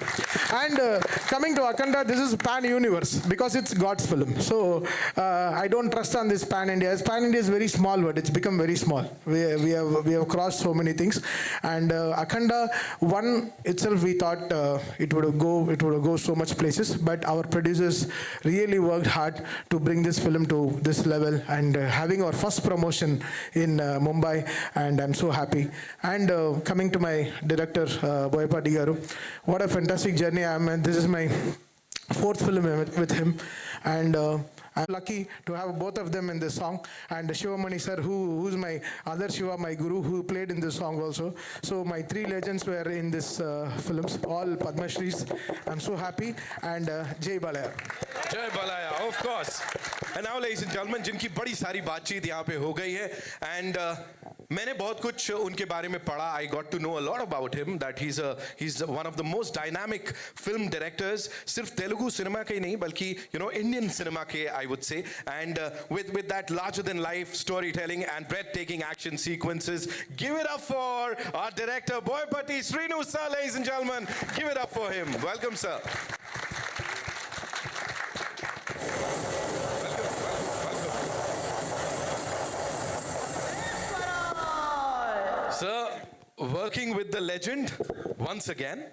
And coming to Akhanda, this is pan-universe, because it's God's film. So I don't trust on this pan-India. Pan-India is very small, but it's become very small. We have crossed so many things. And Akhanda 1 itself, we thought it would go so much places, but our producers really worked hard to bring this film to this level, and having our first promotion in Mumbai, and I'm so happy. And coming to my director, Boyapati Garu, what a fantastic journey. This is my 4th film with him, and I'm lucky to have both of them in this song, and Shivamani sir, who's my other Shiva, my guru, who played in this song also. So my 3 legends were in this films, all Padma Shris. I'm so happy, and Jai Balaya. जय बलाया, of course. And now, ladies and gentlemen, जिनकी बड़ी सारी बातचीत यहाँ पे हो गई है, and मैंने बहुत कुछ उनके बारे में पढ़ा. I got to know a lot about him, that he's one of the most dynamic film directors, सिर्फ तेलुगु सिनेमा के ही नहीं, बल्कि Indian cinema के, I would say. And with that larger than life storytelling and breathtaking action sequences, give it up for our director Boyapati Srinu sir, ladies and gentlemen. Give it up for him. Welcome, sir. Sir, working with the legend once again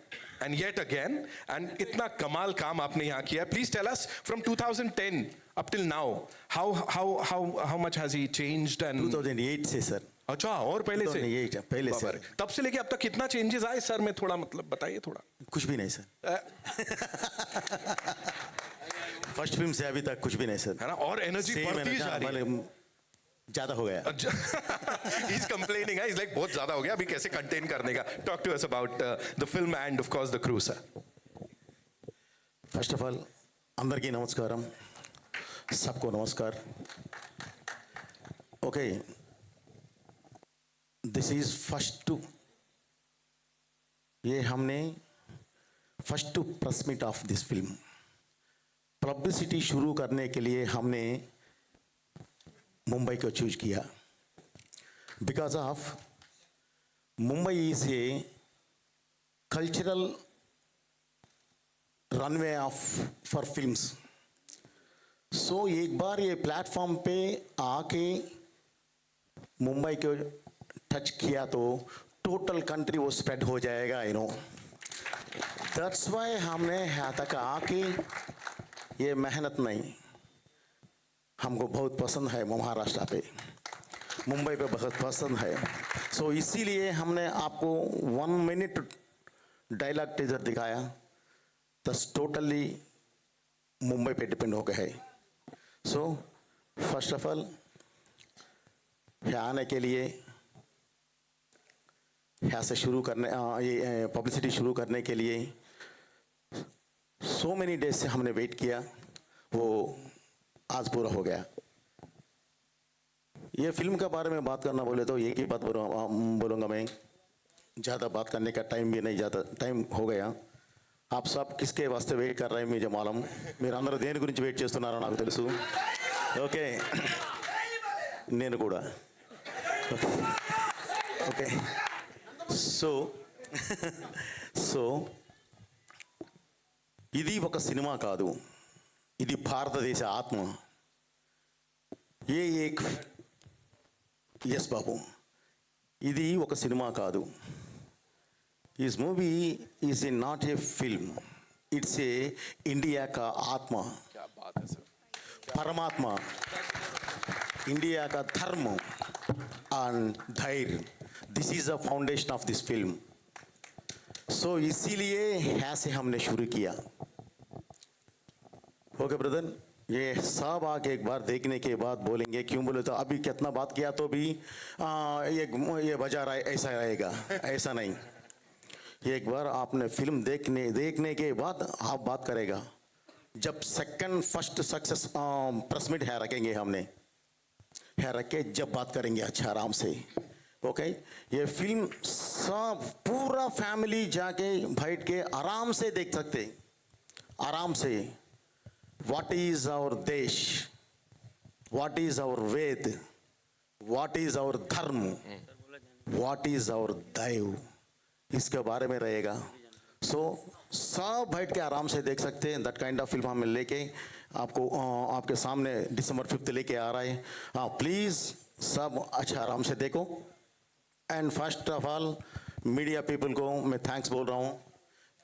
and yet again, and itna kamal kaam aapne yahan kiya. Please tell us, from 2010 up till now, how much has he changed? And 2008 से सर. अच्छा, और पहले से? 2008 पहले से. तब से लेके अब तक कितना चेंजेस आए सर? में थोड़ा मतलब बताइए थोड़ा. कुछ भी नहीं सर. फर्स्ट फिल्म से अभी तक कुछ भी नहीं सर. है ना? और एनर्जी बढ़ती जा रही है. ज्यादा हो गया. He's complaining. He's like बहुत ज्यादा हो गया. अभी कैसे कंटेन करने का? Talk to us about the film and of course the crew, sir. First of all, అందరికీ నమస్కారం. सबको नमस्कार. Okay. This is ये हमने first press meet of this film. Publicity शुरू करने के लिए हमने मुंबई को चूज किया, because of Mumbai is a cultural runway for films. So एक बार ये प्लेटफॉर्म पे आके मुंबई को टच किया तो टोटल कंट्री वो स्प्रेड हो जाएगा, दैट्स वाई हमने यहाँ तक आके ये मेहनत नहीं, हमको बहुत पसंद है महाराष्ट्र पे, मुंबई पे बहुत पसंद है. सो इसीलिए हमने आपको 1 मिनट डायलॉग टीजर दिखाया. दस टोटली मुंबई पे डिपेंड हो गए है. सो फर्स्ट ऑफ ऑल यहाँ आने के लिए, यहाँ से शुरू करने, ये पब्लिसिटी शुरू करने के लिए सो मेनी डेज से हमने वेट किया, वो आज पूरा हो गया. ये फिल्म के बारे में बात करना बोले तो एक ही बात बोलूँगा मैं. ज़्यादा बात करने का टाइम भी नहीं, ज़्यादा टाइम हो गया. आप सब किसके वास्ते वेट कर रहे हैं मुझे मालूम. మీరు అందరూ దేని గురించి వెయిట్ చేస్తున్నారో నాకు తెలుసు. ఓకే, నేను కూడా. ఓకే, సో ఇది ఒక సినిమా కాదు, ఇది భారతదేశ ఆత్మ. ఎస్ బాబు, ఇది ఒక సినిమా కాదు. इस movie is a not a film, it's a India का आत्मा. क्या बात है सर. परमात्मा, इंडिया का धर्म एंड धैर्य, this is the foundation of this film. So इसीलिए ऐसे हमने शुरू किया. ओके ब्रदर, ये सब आके एक बार देखने के बाद बोलेंगे, क्यों बोले तो अभी कितना बात किया तो भी ये बजा रहा है ऐसा रहेगा, ऐसा नहीं। एक बार आपने फिल्म देखने के बाद आप बात करेगा। जब second first success press meet है रखेंगे, हमने है रख के जब बात करेंगे अच्छा आराम से। ओके, ये फिल्म सब पूरा फैमिली जाके बैठ के आराम से देख सकते, आराम से। What is our desh, what is our Veda, what is our dharma, what is our daiva, इसके बारे में रहेगा। सो सब बैठ के आराम से देख सकते हैं। दैट काइंड ऑफ फिल्म हम लेके आपको आपके सामने दिसंबर 5 लेके आ रहा है। हाँ, प्लीज़ सब अच्छा आराम से देखो। And first of all media people को मैं थैंक्स बोल रहा हूँ।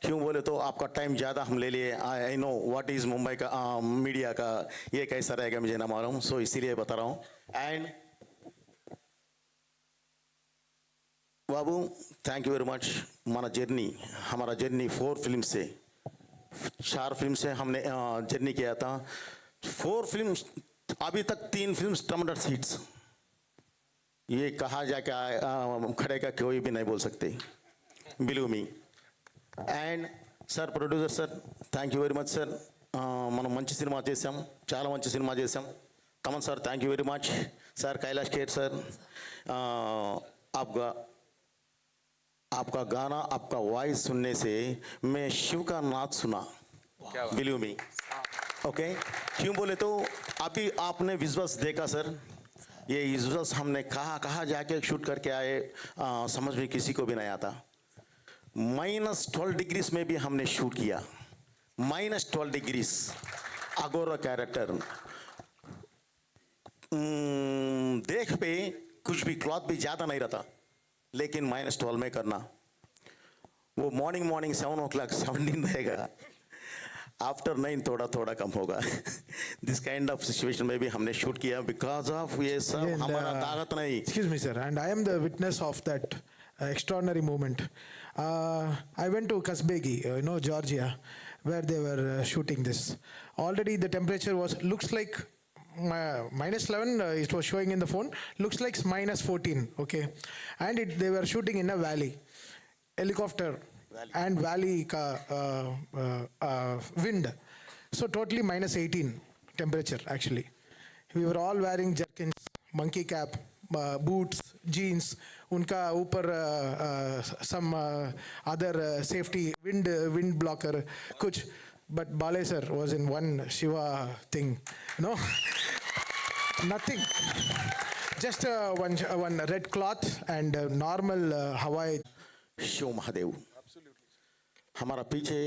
क्यों बोले तो आपका टाइम ज़्यादा हम ले लिए। I know what is Mumbai का मीडिया का ये कैसा रहेगा मुझे ना मालूम, सो इसीलिए बता रहा हूँ। And Babu thank you very much. हमारा जर्नी 4 फिल्म से 4 फिल्म से हमने जर्नी किया था। 4 फिल्म, अभी तक 3 फिल्म टर्मिनेटर सीट्स, ये कहा जाके खड़े का कोई भी नहीं बोल सकते, believe me. And sir producer sir thank you very much sir. మనం మంచి సినిమా చేసాం, చాలా మంచి సినిమా చేసాం. Thaman sir thank you very much. Sir Kailash Kher sir, आपका गाना, आपका वॉइस सुनने से मैं शिव का नाच सुना, बिलीव मी। ओके, क्यों बोले तो अभी आपने विजुअल्स देखा सर, ये विजुअल्स हमने कहाँ जाके शूट करके आए, समझ में किसी को भी नहीं आता। -12 डिग्रीज में भी हमने शूट किया, -12 डिग्रीज। अगोरा कैरेक्टर देख पे कुछ भी क्लॉथ भी ज़्यादा नहीं रहता, लेकिन -12 में करना, वो मॉर्निंग 7 o'clock 17 रहेगा, आफ्टर 9 थोड़ा कम होगा। दिस काइंड ऑफ सिचुएशन में भी हमने शूट किया बिकॉज ऑफ ये सब हमारा ताकत नहीं। Excuse me sir, and I am the witness of that extraordinary moment. I went to Kasbegi, Georgia, where they were shooting this. Already the temperature looks like -11, it was showing in the phone, looks like -14, okay. And they were shooting in a valley, helicopter and valley wind. So totally -18 temperature actually. We were all wearing jerkins, monkey cap, boots, jeans, उनका ऊपर some other safety wind blocker कुछ, but Bale sir was in one Shiva thing, nothing, just one red cloth and normal Hawaii. Shiv Mahadev हमारा पीछे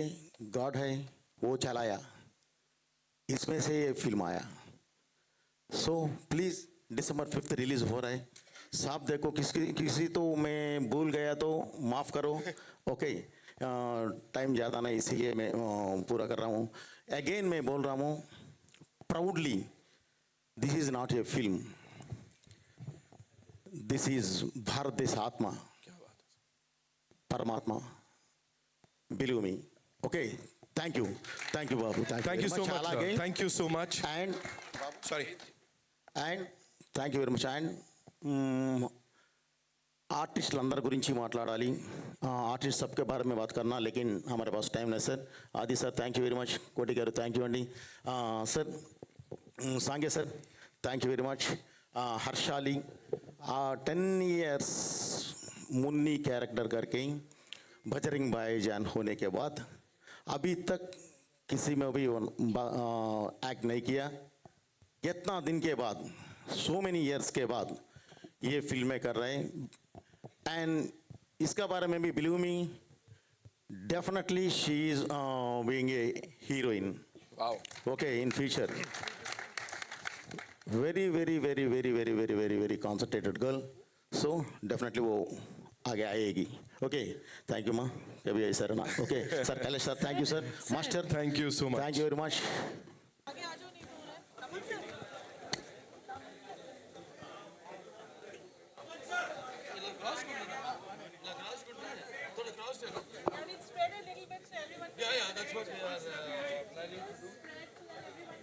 गॉड है, वो चलाया, इसमें से ये फिल्म आया। सो प्लीज़ दिसंबर 5 रिलीज हो रहा है, साफ देखो। किसी तो मैं भूल गया तो माफ़ करो, ओके। टाइम ज़्यादा नहीं, इसीलिए मैं पूरा कर रहा हूँ। अगेन मैं बोल रहा हूँ proudly, this is not a film, this is Bharat देश आत्मा, परमात्मा, believe me. Okay, thank you Babu, thank you so much, thank you so much. And sorry, and thank you very much. And artist अंदर गुरिंची माట్లాడాలి, आर्टिस्ट सबके बारे में बात करना, लेकिन हमारे पास टाइम नहीं sir. Aadi sir thank you very much, Koti garu thank you అండి, sir Sange sir thank you very much, Harshali 10 years Munni character करके बजरंग भाईजान होने के बाद अभी तक किसी में भी एक्ट नहीं किया। इतना दिन के बाद, सो मेनी ईयर्स के बाद ये फिल्में कर रहे हैं। एंड इसका बारे में भी believe me, definitely she is being a heroine, okay, in future. Very very very very very very very very concentrated girl, so definitely वो आगे आएगी। ओके, थैंक यू माँ, कभी ऐसा रहना। Okay sir, Kailash sir thank you sir, master thank you so much, thank you very much. Yeah, that's what we are planning to do.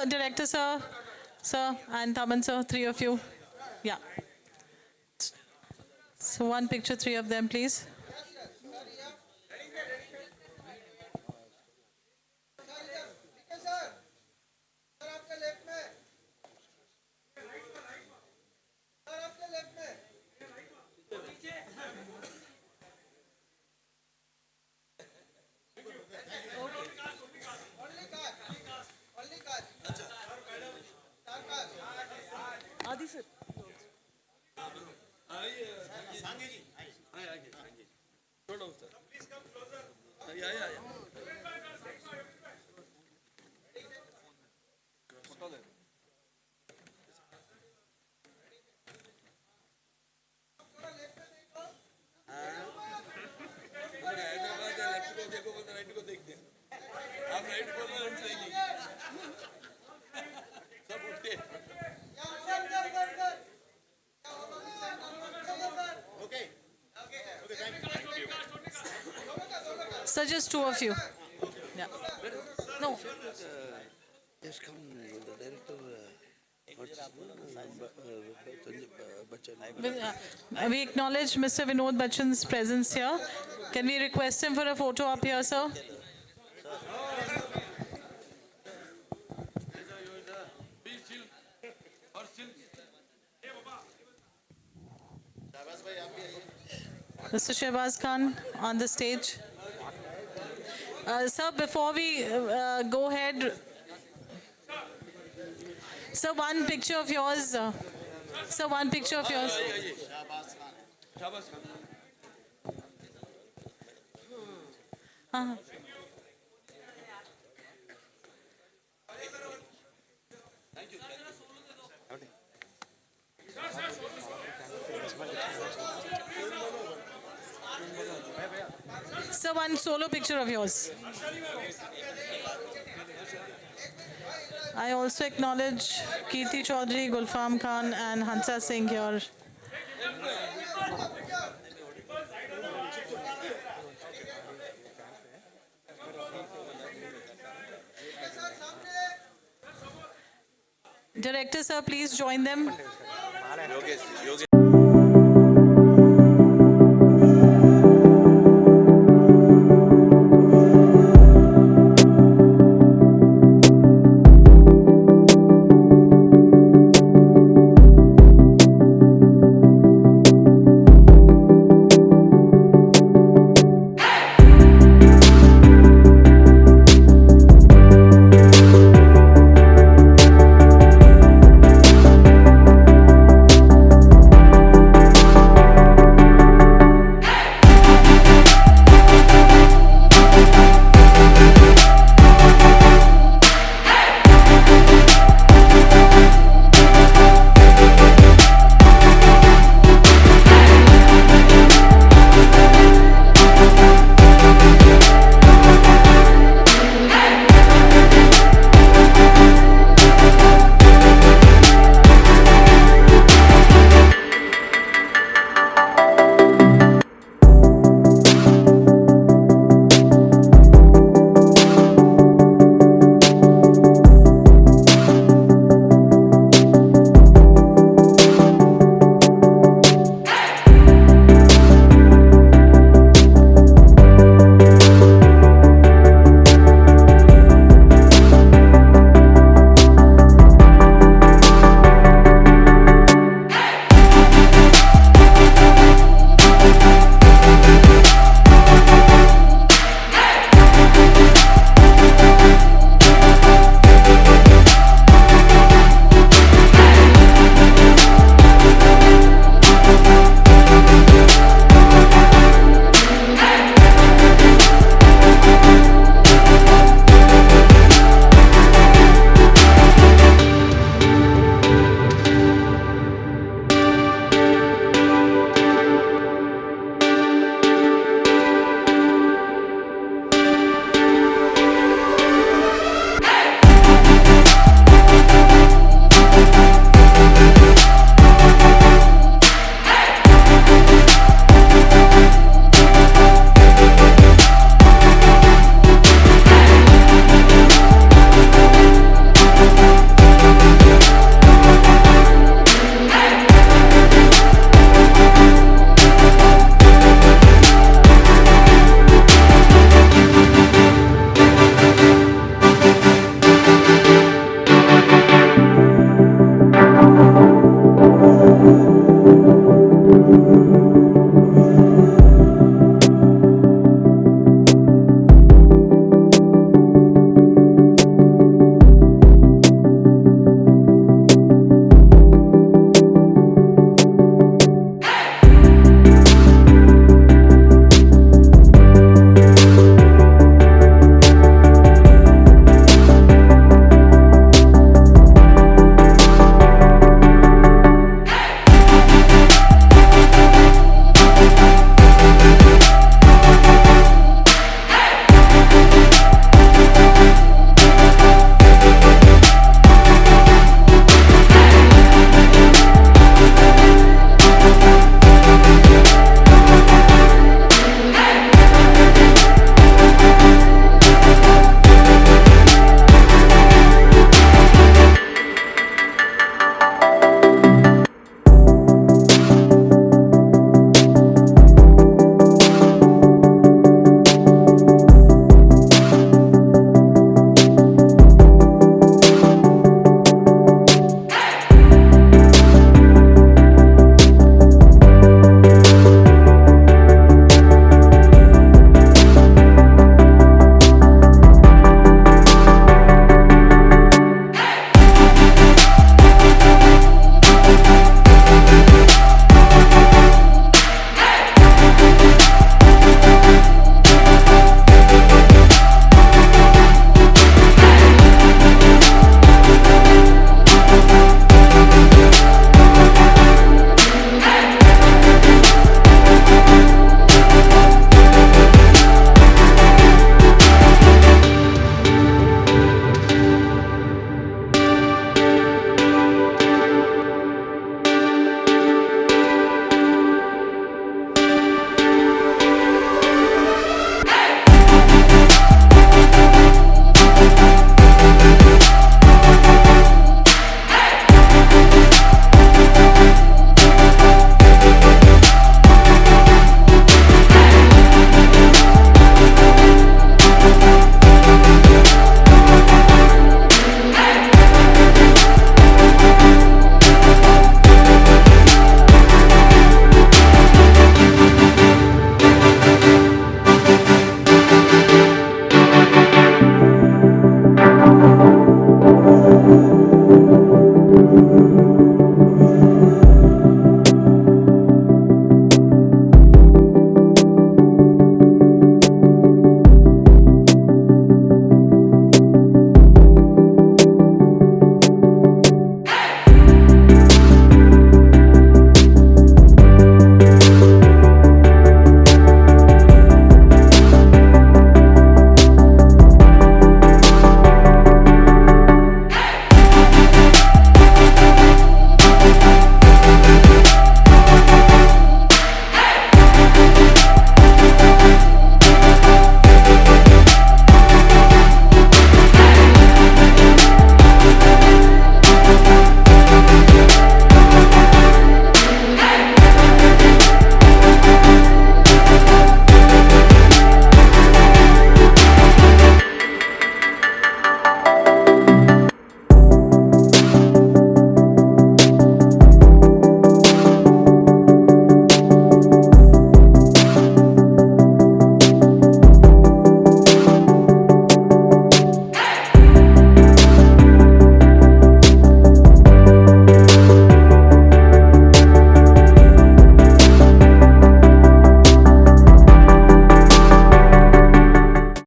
director sir, and Taman sir, three of you. Yeah. So one picture, three of them, please. आदि sir Sir, just two of you. Yeah. No. Yes, come, the director. We acknowledge Mr. Vinod Bachchan's presence here. Can we request him for a photo up here, sir? Mr. Shehbaz Khan on the stage. Sir, before we go ahead, sir, one picture of yours. Sir, one picture of yours. Sir, one solo picture of yours. I also acknowledge Kirti Chaudhary, Gulfam Khan and Hansa Singh here. Director sir, please join them.